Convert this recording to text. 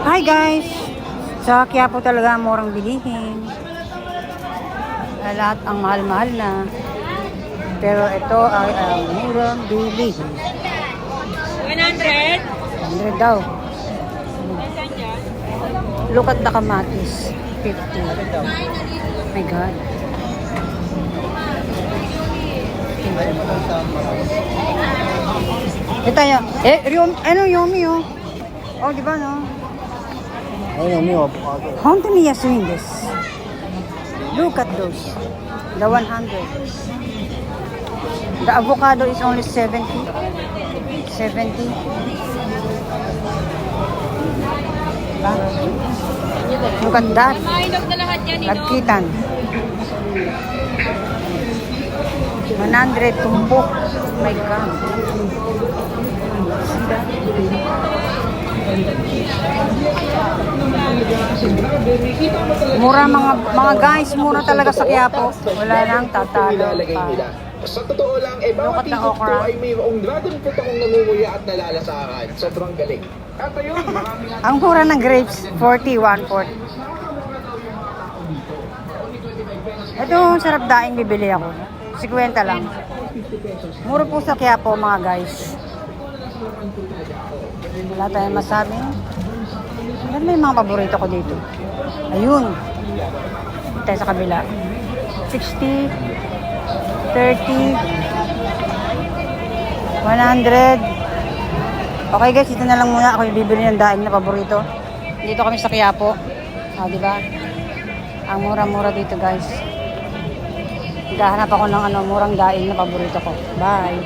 Hi guys! Sa Quiapo talaga murang bilihin. Lahat ang mahal-mahal na. Pero ito ay murang bilihin. 100? 100 daw. Look at the kamatis. 50. Oh my God. Ito yun. Ano yummy oh. Oh, di ba no? Ayun, may avocado. How many years doing this? Look at those. The 100. The avocado is only 70. 70. Diba? Look at that. Mahilog na lahat yan, Lagkitan. 100 tumbok. Oh my God. Mura mga guys, mura talaga sa Quiapo. Wala nang tatalo pa. Sa totoo lang, bawat ikot ko ay mayroong dragon fruit akong nangunguya at nalalasahan. Sobrang galing. At ayun, maraming Ang mura ng grapes, 40, 140. Ito, sarap daing bibili ako. 50 lang. Mura po sa Quiapo mga guys. Wala tayong masabi. Ano yung mga paborito ko dito? Ayun. Tayo sa kabila. 60, 30, 100. Okay guys, ito na lang muna. Ako yung bibili ng daing na paborito. Dito kami sa Quiapo. Di ba? Ang mura-mura dito guys. Naghahanap ako ng murang daing na paborito ko. Bye!